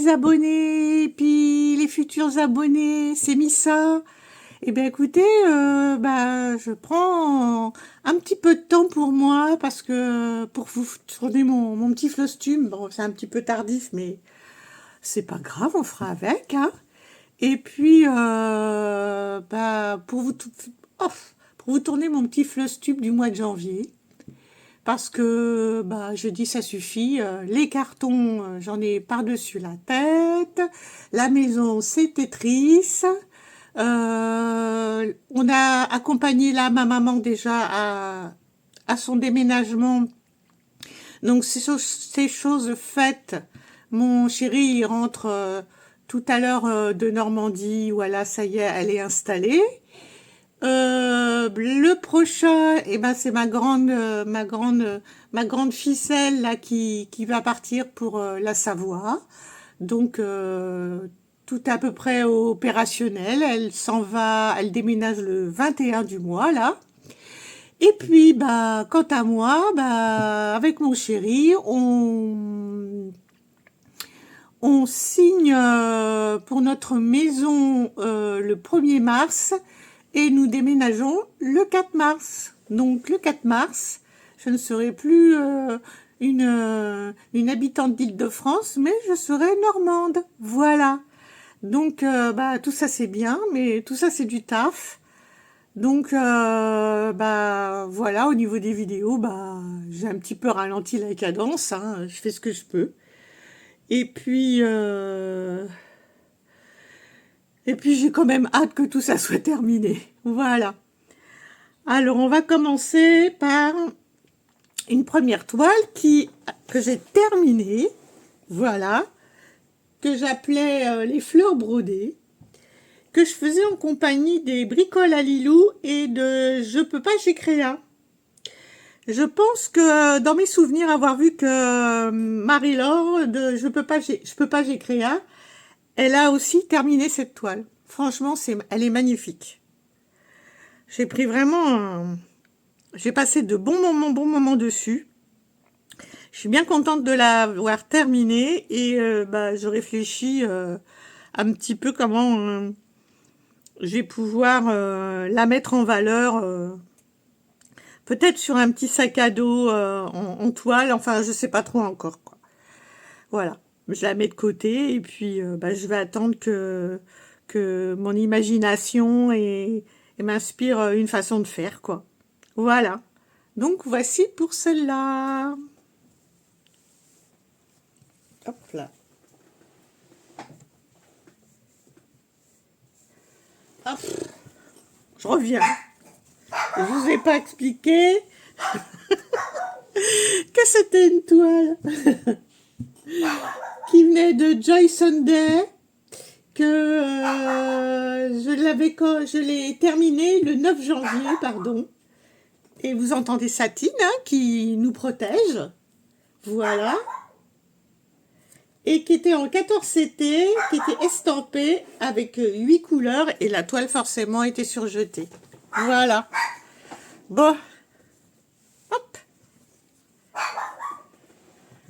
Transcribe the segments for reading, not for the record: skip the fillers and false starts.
les abonnés, puis les futurs abonnés, c'est Missa. Eh bien écoutez, je prends un petit peu de temps pour moi parce que pour vous tourner mon petit flostume, bon c'est un petit peu tardif mais c'est pas grave, on fera avec, hein. Et puis oh, pour vous tourner mon petit flostume du mois de janvier. Parce que je dis ça suffit, les cartons, j'en ai par-dessus la tête, la maison c'est Tetris, on a accompagné là ma maman déjà à son déménagement, donc ces choses faites, mon chéri il rentre tout à l'heure de Normandie, voilà ça y est, elle est installée. Le prochain, c'est ma grande ficelle là qui va partir pour la Savoie. Donc tout est à peu près opérationnel. Elle s'en va, elle déménage le 21 du mois là. Et puis quant à moi, avec mon chéri, on signe pour notre maison le 1er mars. Et nous déménageons le 4 mars. Donc le 4 mars, je ne serai plus une habitante d'Île-de-France, mais je serai normande. Voilà. Donc tout ça c'est bien, mais tout ça c'est du taf. Donc voilà, au niveau des vidéos, j'ai un petit peu ralenti la cadence, hein, je fais ce que je peux. Et puis j'ai quand même hâte que tout ça soit terminé. Voilà. Alors, on va commencer par une première toile que j'ai terminée. Voilà. Que j'appelais les fleurs brodées. Que je faisais en compagnie des bricoles à Lilou et de Je peux pas, j'ai créa. Je pense que dans mes souvenirs, avoir vu que Marie-Laure de Je peux pas, j'ai créa, elle a aussi terminé cette toile. Franchement, elle est magnifique. J'ai pris vraiment... J'ai passé de bons moments dessus. Je suis bien contente de l'avoir terminée et je réfléchis un petit peu comment je vais pouvoir la mettre en valeur. Peut-être sur un petit sac à dos en toile. Enfin, je sais pas trop encore, quoi. Voilà. Je la mets de côté et puis je vais attendre que mon imagination et m'inspire une façon de faire, quoi. Voilà. Donc, voici pour celle-là. Hop là. Hop. Je reviens. Je vous ai pas expliqué que c'était une toile qui venait de Joy Sunday, que je l'ai terminée le 9 janvier, pardon. Et vous entendez Satine qui nous protège. Voilà. Et qui était en 14 CT, qui était estampée avec 8 couleurs. Et la toile, forcément, était surjetée. Voilà. Bon. Hop.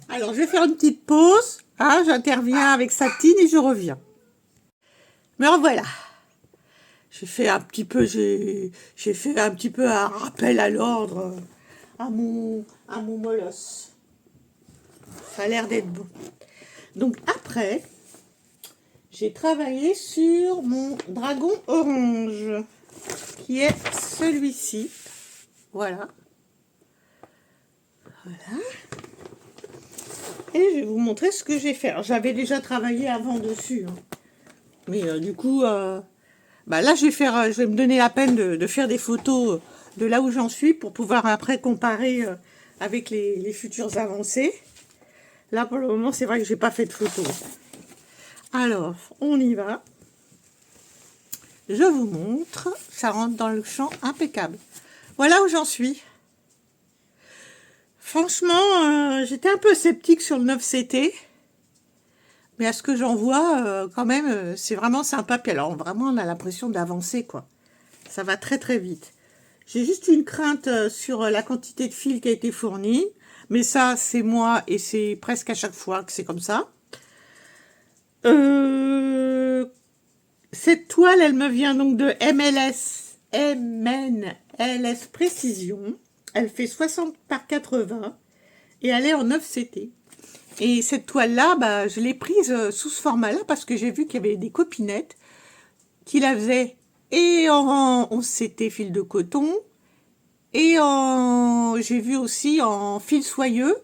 Alors, je vais faire une petite pause. J'interviens avec Satine et je reviens. Me revoilà. J'ai fait un petit peu un rappel à l'ordre à mon molosse. Ça a l'air d'être bon. Donc après, j'ai travaillé sur mon dragon orange, qui est celui-ci. Voilà. Voilà. Et je vais vous montrer ce que j'ai fait. Alors, j'avais déjà travaillé avant dessus. Mais du coup... là, je vais me donner la peine de faire des photos de là où j'en suis pour pouvoir après comparer avec les futures avancées. Là, pour le moment, c'est vrai que j'ai pas fait de photos. Alors, on y va. Je vous montre. Ça rentre dans le champ impeccable. Voilà où j'en suis. Franchement, j'étais un peu sceptique sur le 9CT. Mais à ce que j'en vois, quand même, c'est vraiment sympa. Puis alors, vraiment, on a l'impression d'avancer, quoi. Ça va très, très vite. J'ai juste une crainte sur la quantité de fil qui a été fournie. Mais ça, c'est moi et c'est presque à chaque fois que c'est comme ça. Cette toile, elle me vient donc de MNLS Précision. Elle fait 60 par 80 et elle est en 9 CT. Et cette toile-là, bah, je l'ai prise sous ce format-là parce que j'ai vu qu'il y avait des copinettes qui la faisaient et en 11 CT fil de coton et j'ai vu aussi en fil soyeux.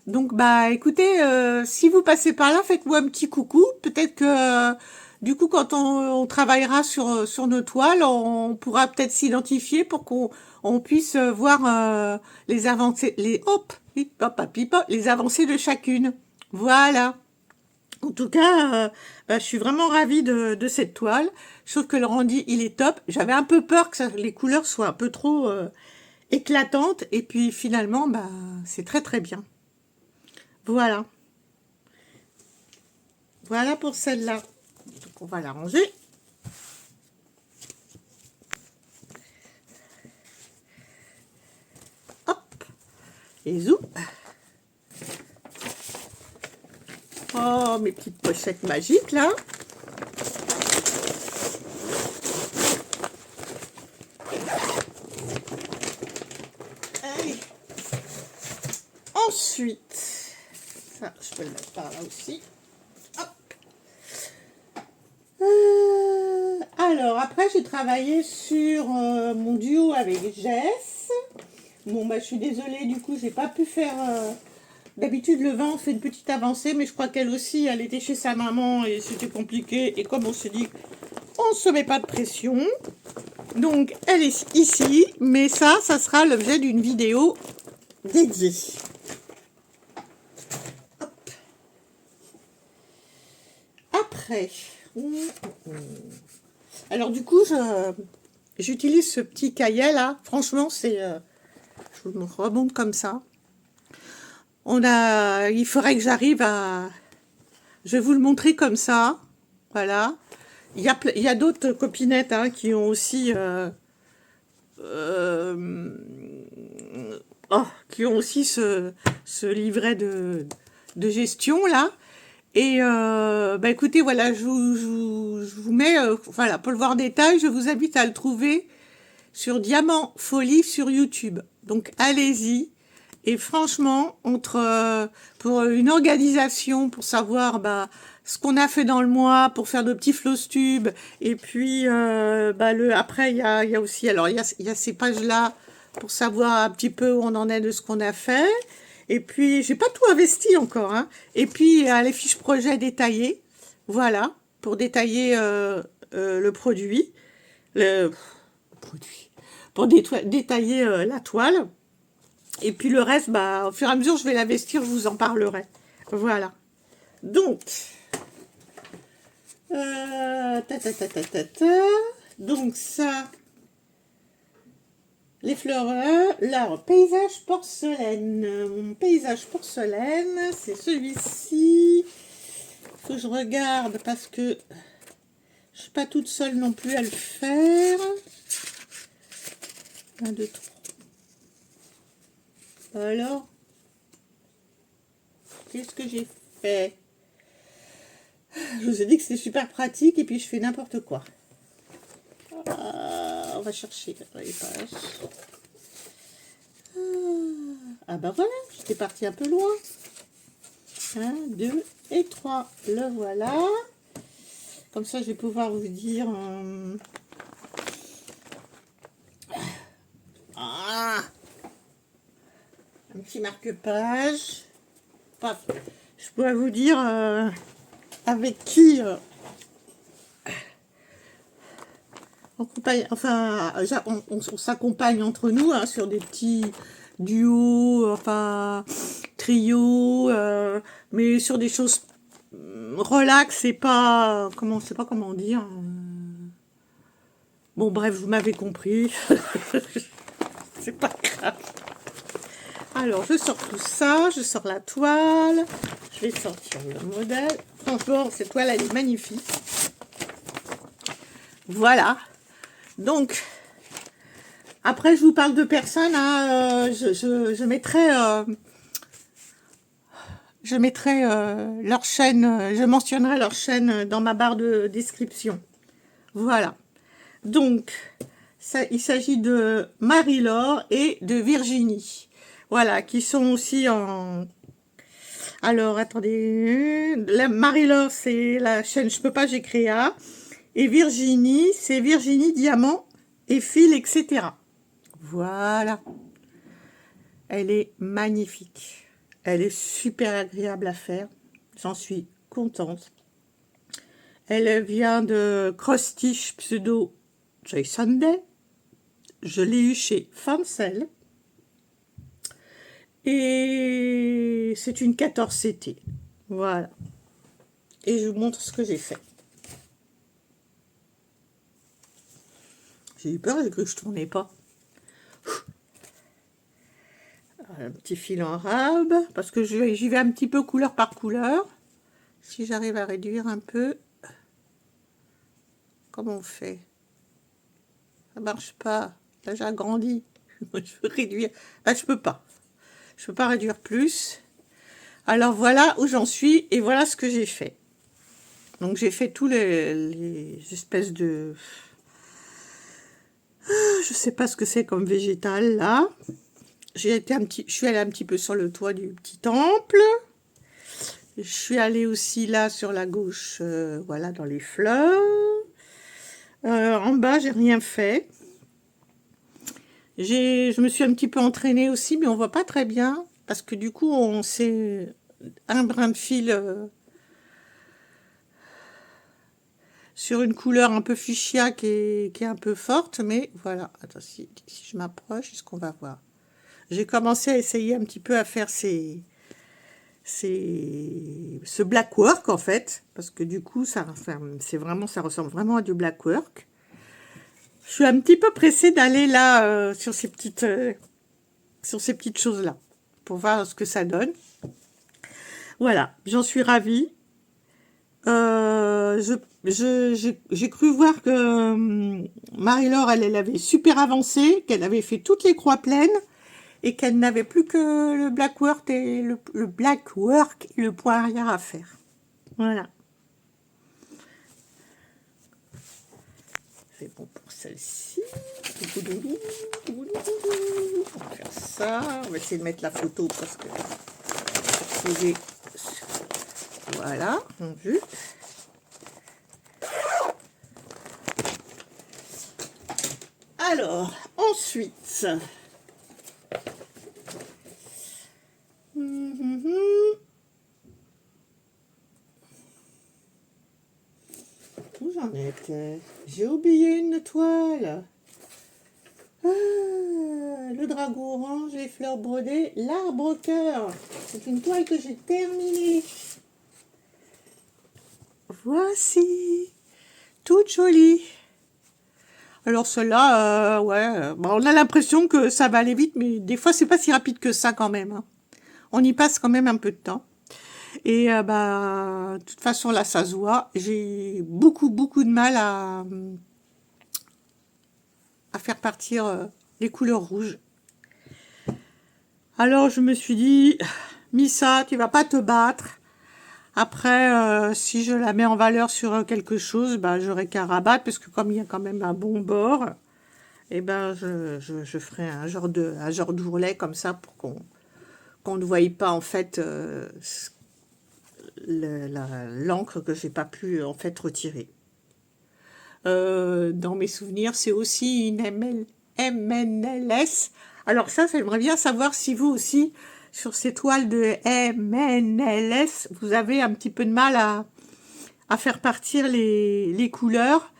Donc, bah, écoutez, si vous passez par là, faites-moi un petit coucou. Peut-être que, du coup, quand on travaillera sur nos toiles, on pourra peut-être s'identifier pour qu'on puisse voir les avancées, les avancées de chacune. Voilà. En tout cas, bah, je suis vraiment ravie de cette toile. Je trouve que le rendu, il est top. J'avais un peu peur que les couleurs soient un peu trop éclatantes. Et puis, finalement, bah, c'est très, très bien. Voilà. Voilà pour celle-là. Donc, on va la ranger. Hop. Et zou. Oh, mes petites pochettes magiques, là. Allez. Ensuite, ça, je peux le mettre par là aussi. Alors, après, j'ai travaillé sur mon duo avec Jess. Bon, bah, je suis désolée, du coup, j'ai pas pu faire... D'habitude, le vin, on fait une petite avancée, mais je crois qu'elle aussi, elle était chez sa maman et c'était compliqué. Et comme on s'est dit, on se met pas de pression. Donc, elle est ici, mais ça sera l'objet d'une vidéo dédiée. Hop. Après... Alors du coup, j'utilise ce petit cahier là. Franchement, c'est... je vous le remonte comme ça. Il faudrait que j'arrive à... Je vais vous le montrer comme ça. Voilà. Il y a d'autres copinettes hein, qui ont aussi... qui ont aussi ce livret de gestion là. Et bah écoutez, voilà, je vous mets, voilà, pour le voir en détail, je vous invite à le trouver sur Diamant Folie sur YouTube. Donc allez-y. Et franchement, pour une organisation, pour savoir bah, ce qu'on a fait dans le mois, pour faire de petits floss tubes, et puis bah, après il y a aussi, alors il y a ces pages-là pour savoir un petit peu où on en est de ce qu'on a fait. Et puis, j'ai pas tout investi encore. Hein. Et puis, les fiches projet détaillées. Voilà, pour détailler le produit. Pour détailler la toile. Et puis, le reste, bah, au fur et à mesure, je vais l'investir, je vous en parlerai. Voilà. Donc, donc ça... Les fleurs, l'art paysage porcelaine. Mon paysage porcelaine, c'est celui-ci. Il faut que je regarde parce que je suis pas toute seule non plus à le faire. 1, 2, 3. Alors, qu'est-ce que j'ai fait? Je vous ai dit que c'était super pratique et puis je fais n'importe quoi. On va chercher les pages. Ah bah voilà, j'étais partie un peu loin. 1, 2 et 3. Le voilà. Comme ça, je vais pouvoir vous dire... un petit marque-page. Je pourrais vous dire avec qui... on s'accompagne entre nous hein, sur des petits duos, enfin trios, mais sur des choses relax et pas, je sais pas comment dire. Bon bref, vous m'avez compris. C'est pas grave. Alors je sors tout ça, je sors la toile, je vais sortir le modèle. Franchement, cette toile elle est magnifique. Voilà. Donc, après, je vous parle de personnes, hein, je mettrai... Je mettrai leur chaîne, je mentionnerai leur chaîne dans ma barre de description. Voilà. Donc, ça, il s'agit de Marie-Laure et de Virginie. Voilà, qui sont aussi en... Alors, attendez. Marie-Laure, c'est la chaîne Je peux pas, j'ai créé. Et Virginie, c'est Virginie Diamant et Fil, etc. Voilà. Elle est magnifique. Elle est super agréable à faire. J'en suis contente. Elle vient de Cross Stitch Pseudo Joy Sunday. Je l'ai eu chez Fancel. Et c'est une 14CT. Voilà. Et je vous montre ce que j'ai fait. J'ai eu peur, j'ai cru que je tournais pas. Un petit fil en arabe, parce que j'y vais un petit peu couleur par couleur. Si j'arrive à réduire un peu. Comment on fait? Ça marche pas. Là, j'ai agrandi. Je veux réduire. Là, je peux pas. Je peux pas réduire plus. Alors, voilà où j'en suis et voilà ce que j'ai fait. Donc, j'ai fait tous les espèces de... Je sais pas ce que c'est comme végétal, là. Je suis allée un petit peu sur le toit du petit temple. Je suis allée aussi là sur la gauche, voilà, dans les fleurs. En bas, j'ai rien fait. Je me suis un petit peu entraînée aussi, mais on voit pas très bien. Parce que du coup, on sait un brin de fil sur une couleur un peu fuchsia qui est un peu forte. Mais voilà, attends, si je m'approche, est-ce qu'on va voir? J'ai commencé à essayer un petit peu à faire ce black work en fait, parce que du coup ça ressemble vraiment à du black work. Je suis un petit peu pressée d'aller là sur ces petites choses là pour voir ce que ça donne. Voilà, j'en suis ravie. J'ai cru voir que Marie-Laure elle avait super avancé, qu'elle avait fait toutes les croix pleines et qu'elle n'avait plus que le black work et le point arrière à faire. Voilà. C'est bon pour celle-ci. On va faire ça. On va essayer de mettre la photo parce que voilà, on vu. Alors, ensuite, où j'en étais? J'ai oublié une toile. Le dragon orange, les fleurs brodées, l'arbre cœur. C'est une toile que j'ai terminée. Voici, toute jolie. Alors celle-là, ouais, on a l'impression que ça va aller vite, mais des fois c'est pas si rapide que ça quand même. Hein. On y passe quand même un peu de temps. Et de toute façon là ça se voit. J'ai beaucoup de mal à faire partir les couleurs rouges. Alors je me suis dit, Missa, tu vas pas te battre. Après, si je la mets en valeur sur quelque chose, j'aurai qu'à rabattre, parce que comme il y a quand même un bon bord, et je ferai un genre d'ourlet comme ça pour qu'on ne voie pas en fait l'encre que j'ai pas pu en fait retirer. Dans mes souvenirs, c'est aussi une MNLS. Alors ça, j'aimerais bien savoir si vous aussi, sur ces toiles de MNLS, vous avez un petit peu de mal à faire partir les couleurs,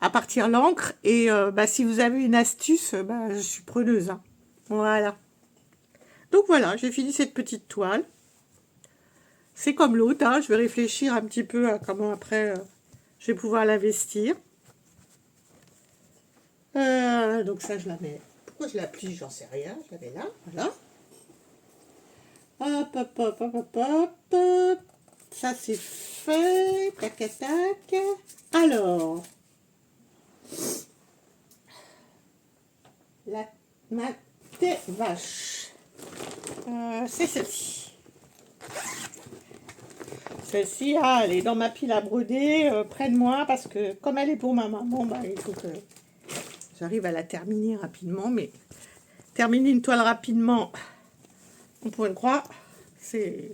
à partir l'encre. Et si vous avez une astuce, je suis preneuse. Hein. Voilà. Donc voilà, j'ai fini cette petite toile. C'est comme l'autre, hein, je vais réfléchir un petit peu à comment après je vais pouvoir la vestir. Donc ça, je la mets. Pourquoi je la plie? J'en sais rien. Je la mets là, voilà. Hop. Ça, c'est fait. Tac. Alors, ma tête vache. c'est celle-ci. Celle-ci, ah, elle est dans ma pile à broder, près de moi, parce que comme elle est pour ma maman, bah, il faut que j'arrive à la terminer rapidement. Mais terminer une toile rapidement, on pourrait le croire, c'est...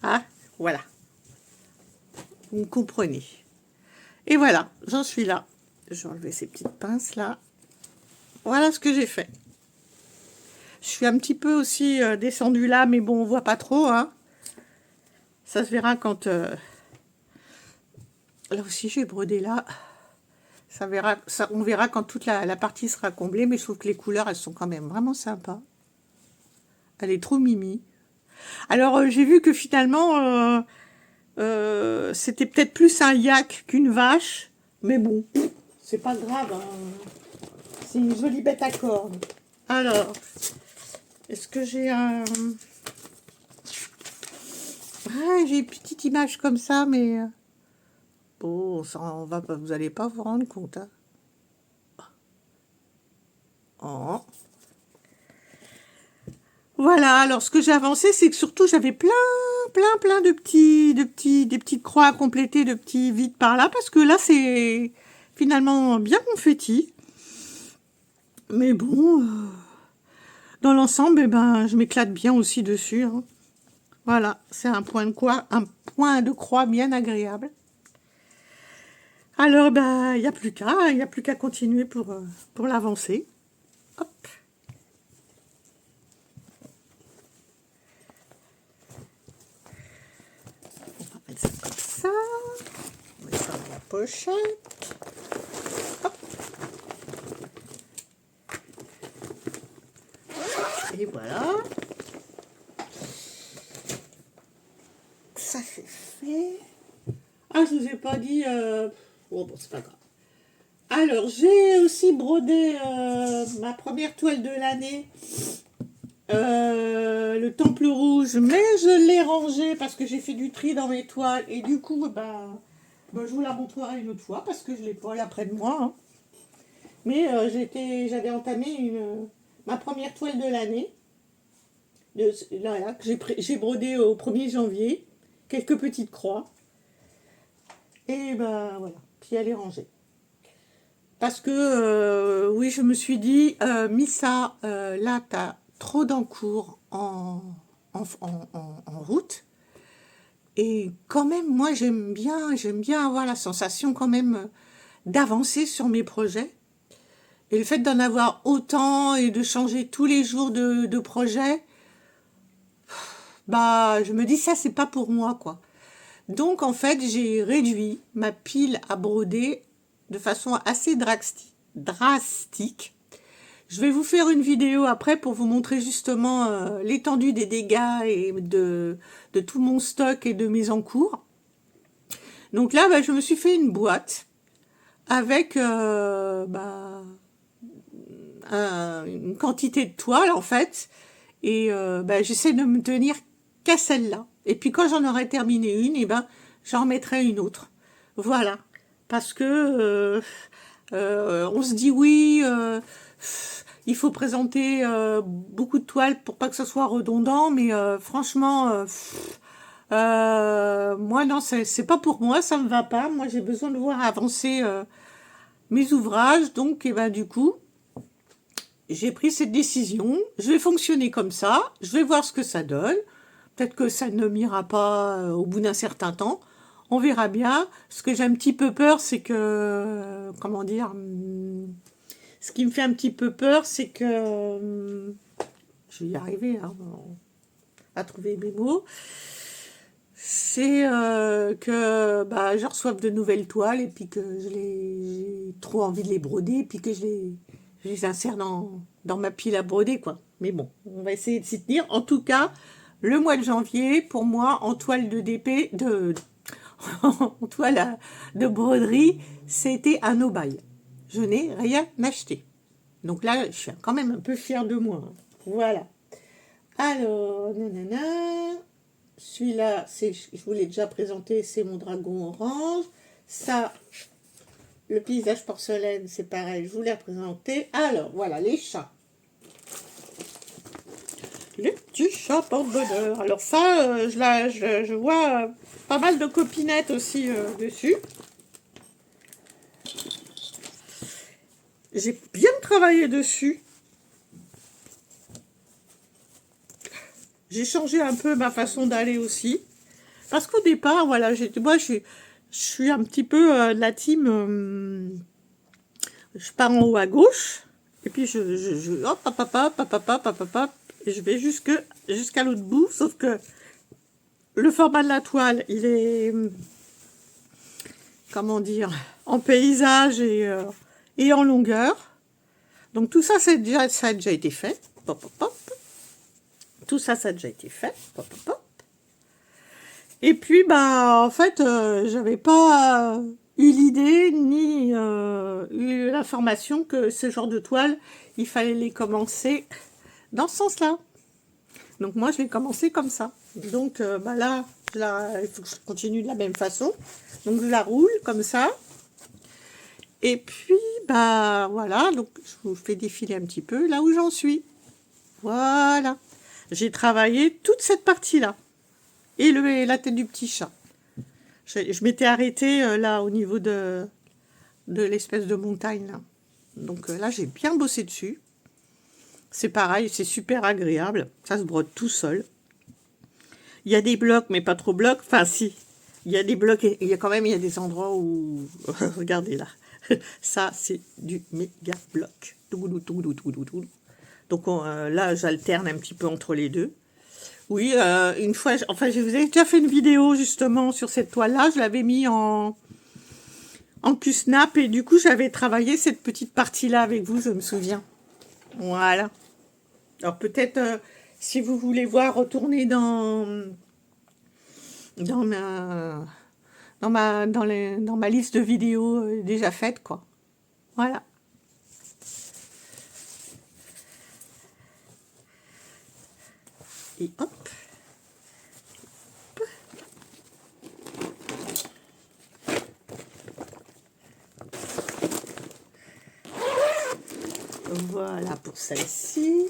Ah, voilà. Vous me comprenez. Et voilà, j'en suis là. Je vais enlever ces petites pinces là. Voilà ce que j'ai fait. Je suis un petit peu aussi descendue là, mais bon, on voit pas trop, hein. Ça se verra quand... Là aussi, j'ai brodé là. Ça verra, ça, on verra quand toute la partie sera comblée, mais je trouve que les couleurs, elles sont quand même vraiment sympas. Elle est trop mimi. Alors, j'ai vu que finalement, c'était peut-être plus un yak qu'une vache, mais bon, c'est pas grave, hein. C'est une jolie bête à cornes. Alors, est-ce que j'ai un... Ah, j'ai une petite image comme ça, mais... Bon, ça, vous n'allez pas vous rendre compte, hein. Oh. Voilà, alors ce que j'ai avancé, c'est que surtout j'avais plein de des petites croix à compléter, de petits vides par là, parce que là c'est finalement bien confetti. Mais bon, dans l'ensemble, eh ben, je m'éclate bien aussi dessus, hein. Voilà, c'est un point de croix bien agréable. Alors, ben, il n'y a plus qu'à continuer pour l'avancer. Hop. On va mettre ça comme ça. On met ça dans la pochette. Hop. Et voilà. Ça c'est fait. Ah, je vous ai pas dit... Oh, bon, c'est pas grave. Alors, j'ai aussi brodé ma première toile de l'année. Le Temple Rouge, mais je l'ai rangé parce que j'ai fait du tri dans mes toiles. Et du coup, je vous la montrerai une autre fois parce que je l'ai pas là près de moi, hein. Mais j'avais entamé ma première toile de l'année. Là, que j'ai brodé au 1er janvier. Quelques petites croix. Et ben voilà, puis elle est rangée. Parce que, oui, je me suis dit, Missa, là, tu as trop d'encours en route. Et quand même, moi, j'aime bien avoir la sensation quand même d'avancer sur mes projets. Et le fait d'en avoir autant et de changer tous les jours de projet, bah, je me dis, ça, c'est pas pour moi, quoi. Donc, en fait, j'ai réduit ma pile à broder de façon assez drastique. Je vais vous faire une vidéo après pour vous montrer justement l'étendue des dégâts et de tout mon stock et de mes encours. Donc là, je me suis fait une boîte avec une quantité de toile en fait. Et j'essaie de me tenir qu'à celle-là. Et puis quand j'en aurai terminé une, j'en remettrai une autre. Voilà. Parce que on se dit oui, il faut présenter beaucoup de toiles pour pas que ce soit redondant, mais franchement, moi non, c'est pas pour moi, ça me va pas. Moi j'ai besoin de voir avancer mes ouvrages, donc du coup, j'ai pris cette décision. Je vais fonctionner comme ça, je vais voir ce que ça donne. Peut-être que ça ne m'ira pas au bout d'un certain temps. On verra bien. Ce que j'ai un petit peu peur, c'est que... comment dire, ce qui me fait un petit peu peur, c'est que... je vais y arriver à trouver mes mots. C'est que je reçoive de nouvelles toiles et puis que j'ai trop envie de les broder et puis que je les insère dans ma pile à broder, quoi. Mais bon, on va essayer de s'y tenir. En tout cas, le mois de janvier, pour moi, en toile en toile de broderie, c'était un no-buy. Je n'ai rien acheté. Donc là, je suis quand même un peu fière de moi, hein. Voilà. Alors, nanana. Celui-là, je vous l'ai déjà présenté, c'est mon dragon orange. Ça, le paysage porcelaine, c'est pareil, je vous l'ai présenté. Alors, voilà, les chats. Les petits chats porte-bonheur. Alors ça, je vois pas mal de copinettes aussi dessus. J'ai bien travaillé dessus. J'ai changé un peu ma façon d'aller aussi. Parce qu'au départ, voilà, moi je suis un petit peu de la team. Je pars en haut à gauche. Et puis hop, hop, hop, hop, hop, hop, hop, hop, hop, et je vais jusqu'à l'autre bout. Sauf que le format de la toile, il est, comment dire, en paysage et en longueur. Donc tout ça, ça a déjà été fait. Pop, pop, pop. Tout ça, ça a déjà été fait. Pop, pop, pop. Et puis, bah, en fait, j'avais pas eu l'idée ni eu l'information que ce genre de toile, il fallait les commencer dans ce sens-là. Donc moi, je vais commencer comme ça. Donc bah là, il faut que je continue de la même façon. Donc je la roule comme ça. Et puis, bah voilà, donc je vous fais défiler un petit peu là où j'en suis. Voilà. J'ai travaillé toute cette partie-là. Et la tête du petit chat. Je m'étais arrêtée là au niveau de l'espèce de montagne là. Donc là, j'ai bien bossé dessus. C'est pareil, c'est super agréable. Ça se brode tout seul. Il y a des blocs, mais pas trop blocs. Enfin, si. Il y a des blocs et il y a des endroits où... Regardez là. Ça, c'est du méga bloc. Donc là, j'alterne un petit peu entre les deux. Oui, une fois... Enfin, je vous ai déjà fait une vidéo justement sur cette toile-là. Je l'avais mis en Q-Snap et du coup, j'avais travaillé cette petite partie-là avec vous, je me souviens. Voilà. Alors peut-être, si vous voulez voir, retourner dans ma liste de vidéos déjà faites, quoi. Voilà. Et hop. Voilà pour celle-ci.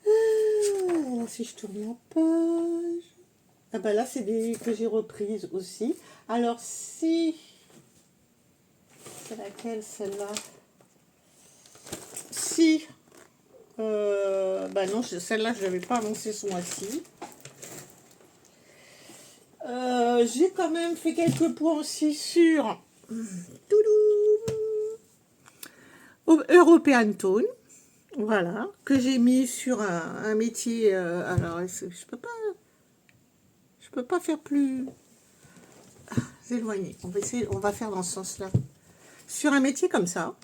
Alors si je tourne la page... Ah bah là, c'est des que j'ai reprises aussi. Alors si... C'est laquelle, celle-là? Si... bah non, celle-là, je n'avais pas avancé ce mois-ci. J'ai quand même fait quelques points aussi sur European Tone, voilà, que j'ai mis sur un métier. Alors, je peux pas faire plus éloigné. On va faire dans ce sens-là. Sur un métier comme ça,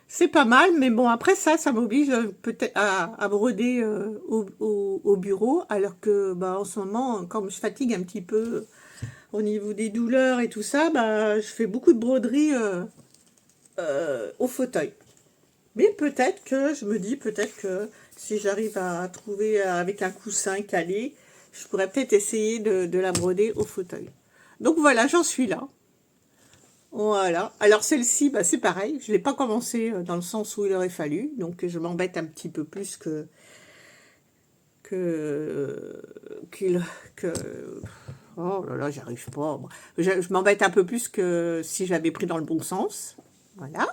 c'est pas mal, mais bon, après ça m'oblige peut-être à broder au bureau, alors que bah, en ce moment, comme je fatigue un petit peu au niveau des douleurs et tout ça, bah, je fais beaucoup de broderie au fauteuil. Mais peut-être que, je me dis, peut-être que si j'arrive à trouver avec un coussin calé, je pourrais peut-être essayer de la broder au fauteuil. Donc voilà, j'en suis là. Voilà. Alors celle-ci, bah, c'est pareil. Je ne l'ai pas commencé dans le sens où il aurait fallu. Donc je m'embête un petit peu plus que oh là là, j'arrive pas. Je m'embête un peu plus que si je l'avais pris dans le bon sens. Voilà.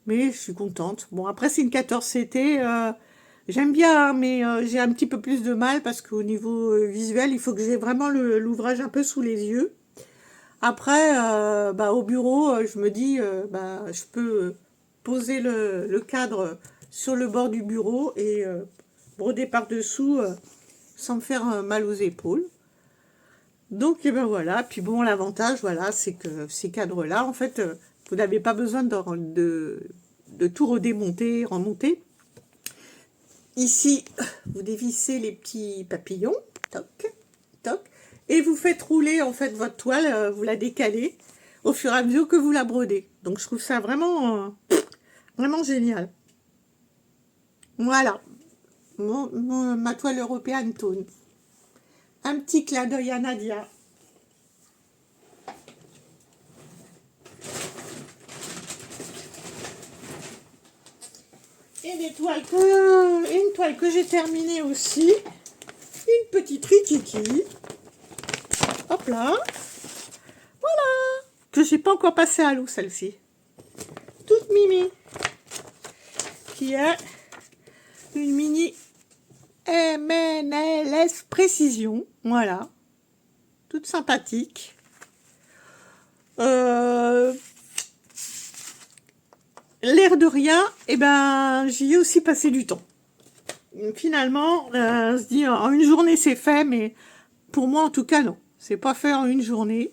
Mais je suis contente. Bon, après, c'est une 14 CT. J'aime bien, hein, mais j'ai un petit peu plus de mal parce qu'au niveau visuel, il faut que j'ai vraiment l'ouvrage un peu sous les yeux. Après, bah, au bureau, je me dis, bah, je peux poser le cadre sur le bord du bureau et broder par-dessous sans me faire mal aux épaules. Donc, et ben voilà. Puis bon, l'avantage, voilà, c'est que ces cadres-là, en fait, vous n'avez pas besoin de tout redémonter, remonter. Ici, vous dévissez les petits papillons, toc, toc, et vous faites rouler en fait votre toile, vous la décalez au fur et à mesure que vous la brodez. Donc je trouve ça vraiment, vraiment génial. Voilà, ma toile European Tone. Un petit clin d'œil à Nadia. Et une toile que j'ai terminée aussi. Une petite rikiki. Hop là. Voilà. Que j'ai pas encore passé à l'eau, celle-ci. Toute mimi. Qui est une mini MNLS Précision. Voilà. Toute sympathique. L'air de rien, eh ben, j'y ai aussi passé du temps. Finalement, on se dit, en une journée, c'est fait, mais pour moi, en tout cas, non. C'est pas fait en une journée.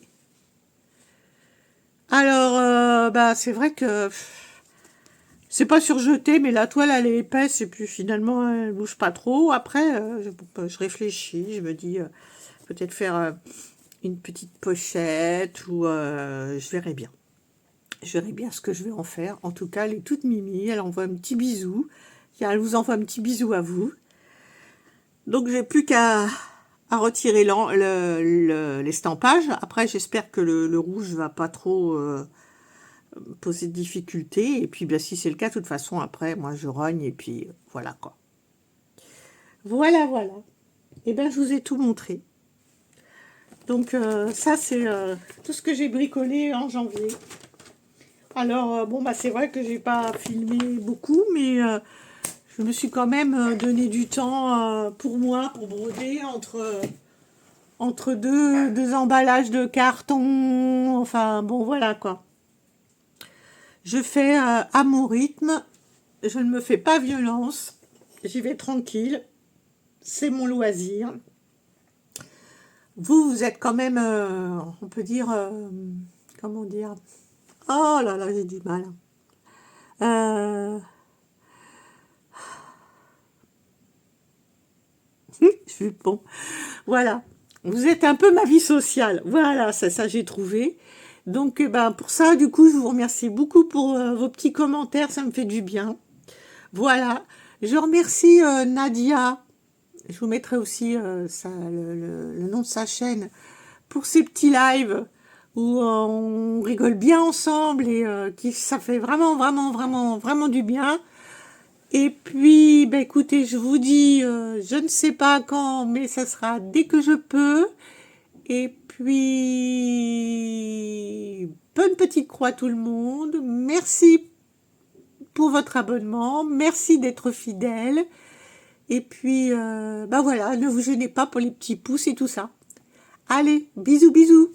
Alors, bah, c'est vrai que c'est pas surjeté, mais la toile, elle est épaisse, et puis finalement, elle bouge pas trop. Après, je réfléchis, je me dis, peut-être faire une petite pochette, ou je verrai bien. Je verrai bien ce que je vais en faire. En tout cas, elle est toute mimi. Elle envoie un petit bisou. Elle vous envoie un petit bisou à vous. Donc, j'ai plus qu'à retirer l'estampage. Après, j'espère que le rouge va pas trop poser de difficultés. Et puis, ben, si c'est le cas, de toute façon, après, moi, je rogne. Et puis, voilà, quoi. Voilà, voilà. Et ben, je vous ai tout montré. Donc, ça, c'est tout ce que j'ai bricolé en janvier. Alors, bon, bah, c'est vrai que j'ai pas filmé beaucoup, mais je me suis quand même donné du temps pour moi, pour broder entre deux emballages de carton. Enfin, bon, voilà, quoi. Je fais à mon rythme. Je ne me fais pas violence. J'y vais tranquille. C'est mon loisir. Vous êtes quand même, on peut dire, comment dire... Oh là là, j'ai du mal. Je suis bon. Voilà. Vous êtes un peu ma vie sociale. Voilà, ça j'ai trouvé. Donc, ben, pour ça, du coup, je vous remercie beaucoup pour vos petits commentaires. Ça me fait du bien. Voilà. Je remercie Nadia. Je vous mettrai aussi le nom de sa chaîne pour ces petits lives où on rigole bien ensemble et ça fait vraiment, vraiment, vraiment, vraiment du bien. Et puis, ben écoutez, je vous dis, je ne sais pas quand, mais ça sera dès que je peux. Et puis, bonne petite croix tout le monde. Merci pour votre abonnement. Merci d'être fidèle. Et puis, ben voilà, ne vous gênez pas pour les petits pouces et tout ça. Allez, bisous, bisous.